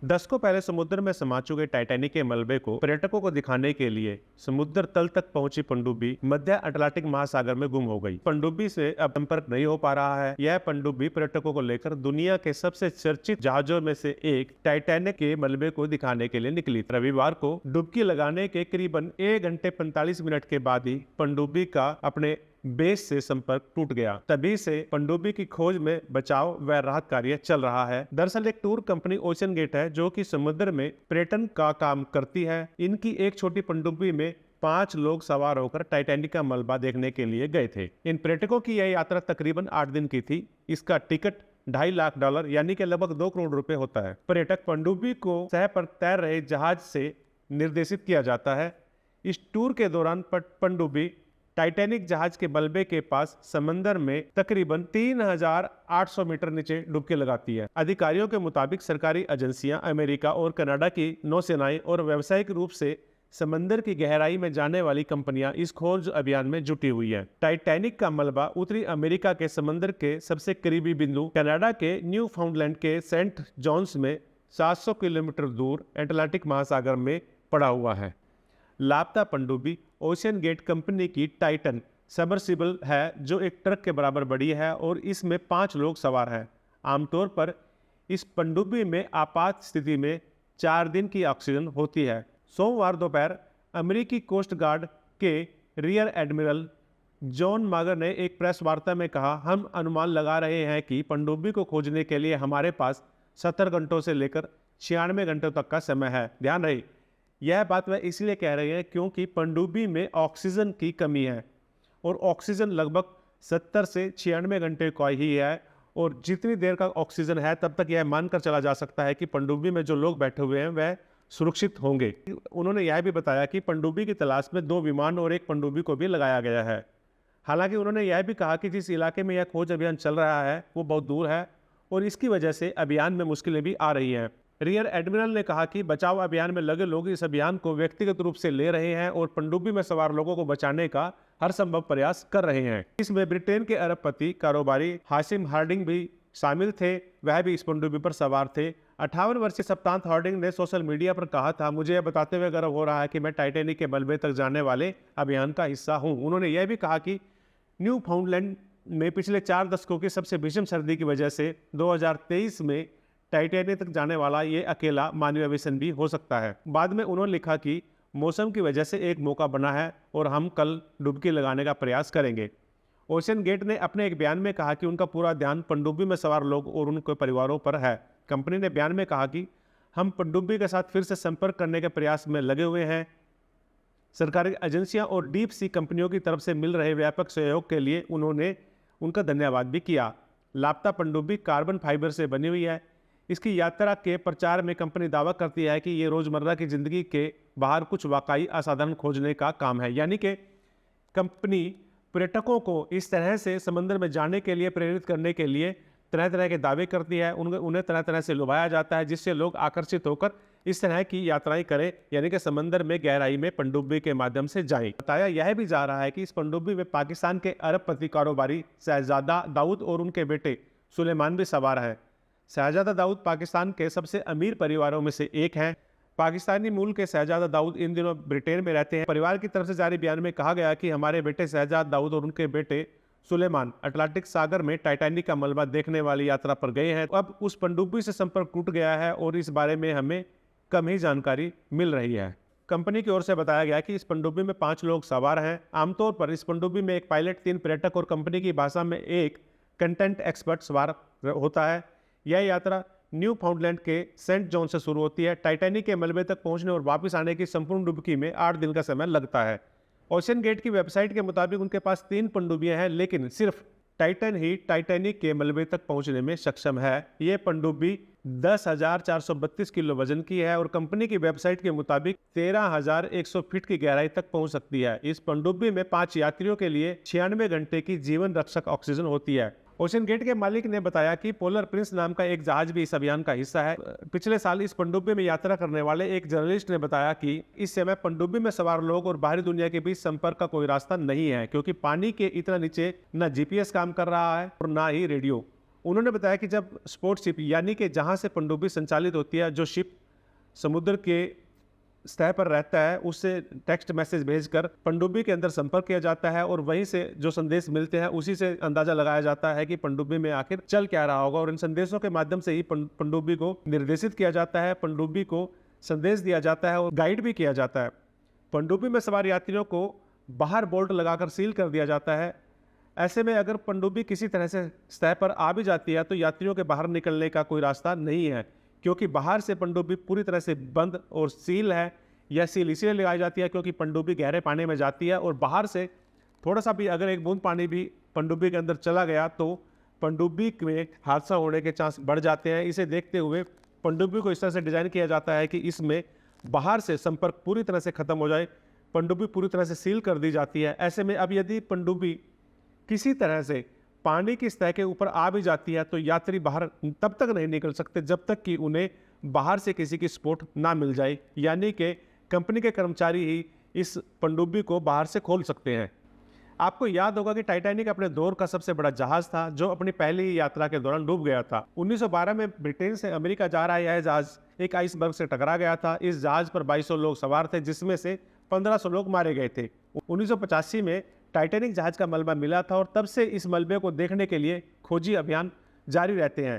दशकों पहले समुद्र में समा चुके टाइटैनिक के मलबे को पर्यटकों को दिखाने के लिए समुद्र तल तक पहुंची पनडुब्बी मध्य अटलांटिक महासागर में गुम हो गई। पनडुब्बी से अब संपर्क नहीं हो पा रहा है। यह पनडुब्बी पर्यटकों को लेकर दुनिया के सबसे चर्चित जहाजों में से एक टाइटैनिक के मलबे को दिखाने के लिए निकली। रविवार को डुबकी लगाने के करीबन 1 घंटे 45 मिनट के बाद ही पनडुब्बी का अपने बेस से संपर्क टूट गया। तभी से पनडुब्बी की खोज में बचाव व राहत कार्य चल रहा है। दरअसल एक टूर कंपनी ओशन गेट है जो कि समुद्र में पर्यटन का काम करती है। इनकी एक छोटी पनडुब्बी में 5 लोग सवार होकर टाइटैनिक का मलबा देखने के लिए गए थे। इन पर्यटकों की यह यात्रा तकरीबन 8 दिन की थी। इसका टिकट $2.5 लाख यानी कि लगभग 2 करोड़ रुपए होता है। पर्यटक पनडुब्बी को सतह पर तैर रहे जहाज से निर्देशित किया जाता है। इस टूर के दौरान पनडुब्बी टाइटैनिक जहाज के मलबे के पास समंदर में तकरीबन 3800 मीटर नीचे डुबकी लगाती है। अधिकारियों के मुताबिक सरकारी एजेंसियां, अमेरिका और कनाडा की नौसेनाएं और व्यावसायिक रूप से समंदर की गहराई में जाने वाली कंपनियां इस खोज अभियान में जुटी हुई हैं। टाइटैनिक का मलबा उत्तरी अमेरिका के समंदर के सबसे करीबी बिंदु कनाडा के न्यू फाउंडलैंड के सेंट जॉन्स में 700 किलोमीटर दूर अटलांटिक महासागर में पड़ा हुआ है। लापता पनडुब्बी ओशन गेट कंपनी की टाइटन सबमर्सिबल है जो एक ट्रक के बराबर बड़ी है और इसमें 5 लोग सवार हैं। आमतौर पर इस पनडुब्बी में आपात स्थिति में 4 दिन की ऑक्सीजन होती है। सोमवार दोपहर अमेरिकी कोस्ट गार्ड के रियर एडमिरल जॉन मागर ने एक प्रेस वार्ता में कहा, हम अनुमान लगा रहे हैं कि पनडुब्बी को खोजने के लिए हमारे पास 70 घंटों से लेकर 96 घंटों तक का समय है। ध्यान रहे, यह बात वह इसलिए कह रहे हैं क्योंकि पनडुब्बी में ऑक्सीजन की कमी है और ऑक्सीजन लगभग 70 से 96 घंटे का ही है और जितनी देर का ऑक्सीजन है तब तक यह मानकर चला जा सकता है कि पनडुब्बी में जो लोग बैठे हुए हैं वह सुरक्षित होंगे। उन्होंने यह भी बताया कि पनडुब्बी की तलाश में 2 विमान और एक पनडुब्बी को भी लगाया गया है। हालांकि उन्होंने यह भी कहा कि जिस इलाके में यह खोज अभियान चल रहा है वो बहुत दूर है और इसकी वजह से अभियान में मुश्किलें भी आ रही हैं। रियर एडमिरल ने कहा कि बचाव अभियान में लगे लोग इस अभियान को व्यक्तिगत रूप से ले रहे हैं और पनडुब्बी में सवार लोगों को बचाने का हर संभव प्रयास कर रहे हैं। इसमें ब्रिटेन के अरबपति कारोबारी हाशिम हार्डिंग भी शामिल थे, वह भी इस पनडुब्बी पर सवार थे। 58 वर्षीय सप्तांत हार्डिंग ने सोशल मीडिया पर कहा था, मुझे यह बताते हुए गर्व हो रहा है कि मैं टाइटैनिक के मलबे तक जाने वाले अभियान का हिस्सा हूं। उन्होंने यह भी कहा कि न्यू फाउंडलैंड में पिछले 4 दशकों की सबसे भीषण सर्दी की वजह से 2023 में टाइटैनिक तक जाने वाला ये अकेला मानवीय मिशन भी हो सकता है। बाद में उन्होंने लिखा कि मौसम की वजह से एक मौका बना है और हम कल डुबकी लगाने का प्रयास करेंगे। ओशन गेट ने अपने एक बयान में कहा कि उनका पूरा ध्यान पनडुब्बी में सवार लोग और उनके परिवारों पर है। कंपनी ने बयान में कहा कि हम पनडुब्बी के साथ फिर से संपर्क करने के प्रयास में लगे हुए हैं। सरकारी एजेंसियां और डीप सी कंपनियों की तरफ से मिल रहे व्यापक सहयोग के लिए उन्होंने उनका धन्यवाद भी किया। लापता पनडुब्बी कार्बन फाइबर से बनी हुई है। इसकी यात्रा के प्रचार में कंपनी दावा करती है कि ये रोजमर्रा की जिंदगी के बाहर कुछ वाकई असाधारण खोजने का काम है, यानी कि कंपनी पर्यटकों को इस तरह से समंदर में जाने के लिए प्रेरित करने के लिए तरह तरह के दावे करती है। उन्हें तरह तरह से लुभाया जाता है जिससे लोग आकर्षित होकर इस तरह की यात्राएं करें, यानी कि समंदर में गहराई में पनडुब्बी के माध्यम से जाएं। बताया यह भी जा रहा है कि इस पनडुब्बी में पाकिस्तान के अरबपति कारोबारी शहजादा दाऊद और उनके बेटे सुलेमान भी सवार है। शहजादा दाऊद पाकिस्तान के सबसे अमीर परिवारों में से एक हैं। पाकिस्तानी मूल के शहजादा दाऊद इन दिनों ब्रिटेन में रहते हैं। परिवार की तरफ से जारी बयान में कहा गया कि हमारे बेटे शहजादा दाऊद और उनके बेटे सुलेमान अटलांटिक सागर में टाइटैनिक का मलबा देखने वाली यात्रा पर गए हैं। अब उस पनडुब्बी से संपर्क टूट गया है और इस बारे में हमें कम ही जानकारी मिल रही है। कंपनी की ओर से बताया गया कि इस पनडुब्बी में 5 लोग सवार हैं। आमतौर पर इस पनडुब्बी में एक पायलट, 3 पर्यटक और कंपनी की भाषा में एक कंटेंट एक्सपर्ट सवार होता है। यह यात्रा न्यू फाउंडलैंड के सेंट जॉन से शुरू होती है। टाइटैनिक के मलबे तक पहुंचने और वापस आने की संपूर्ण डुबकी में 8 दिन का समय लगता है। ओशन गेट की वेबसाइट के मुताबिक उनके पास 3 पनडुब्बियां हैं, लेकिन सिर्फ टाइटन ही टाइटैनिक के मलबे तक पहुंचने में सक्षम है। ये पनडुब्बी 10,432 किलो वजन की है और कंपनी की वेबसाइट के मुताबिक 13,100 फीट की गहराई तक पहुंच सकती है। इस पनडुब्बी में 5 यात्रियों के लिए 96 घंटे की जीवन रक्षक ऑक्सीजन होती है। ओशन गेट के मालिक ने बताया कि पोलर प्रिंस नाम का एक जहाज भी इस अभियान का हिस्सा है। पिछले साल इस पनडुब्बी में यात्रा करने वाले एक जर्नलिस्ट ने बताया कि इस समय पनडुब्बी में सवार लोग और बाहरी दुनिया के बीच संपर्क का कोई रास्ता नहीं है, क्योंकि पानी के इतना नीचे न जीपीएस काम कर रहा है और ना ही रेडियो। उन्होंने बताया कि जब स्पोर्ट शिप यानी कि जहां से पनडुब्बी संचालित होती है, जो शिप समुद्र के सतह पर रहता है, उससे टेक्स्ट मैसेज भेजकर पनडुब्बी के अंदर संपर्क किया जाता है और वहीं से जो संदेश मिलते हैं उसी से अंदाजा लगाया जाता है कि पनडुब्बी में आखिर चल क्या रहा होगा। और इन संदेशों के माध्यम से ही पनडुब्बी को निर्देशित किया जाता है, पनडुब्बी को संदेश दिया जाता है और गाइड भी किया जाता है। पनडुब्बी में सवार यात्रियों को बाहर बोल्ट लगाकर सील कर दिया जाता है। ऐसे में अगर पनडुब्बी किसी तरह से सतह पर आ भी जाती है तो यात्रियों के बाहर निकलने का कोई रास्ता नहीं है, क्योंकि बाहर से पनडुब्बी पूरी तरह से बंद और सील है। यह सील इसलिए लगाई जाती है क्योंकि पनडुब्बी गहरे पानी में जाती है और बाहर से थोड़ा सा भी अगर एक बूंद पानी भी पनडुब्बी के अंदर चला गया तो पनडुब्बी में हादसा होने के चांस बढ़ जाते हैं। इसे देखते हुए पनडुब्बी को इस तरह से डिजाइन किया जाता है कि इसमें बाहर से संपर्क पूरी तरह से खत्म हो जाए, पनडुब्बी पूरी तरह से सील कर दी जाती है। ऐसे में अब यदि पनडुब्बी किसी तरह से पानी की सतह के ऊपर आ भी जाती है तो यात्री बाहर तब तक नहीं निकल सकते जब तक कि उन्हें बाहर से किसी की सपोर्ट ना मिल जाए, यानी कि कंपनी के कर्मचारी ही इस पनडुब्बी को बाहर से खोल सकते हैं। आपको याद होगा कि टाइटैनिक अपने दौर का सबसे बड़ा जहाज था जो अपनी पहली यात्रा के दौरान डूब गया था। 1912 में ब्रिटेन से अमेरिका जा रहा यह जहाज एक आइसबर्ग से टकरा गया था। इस जहाज पर 2200 लोग सवार थे, जिसमें से 1500 लोग मारे गए थे। 1985 में टाइटैनिक जहाज का मलबा मिला था और तब से इस मलबे को देखने के लिए खोजी अभियान जारी रहते हैं।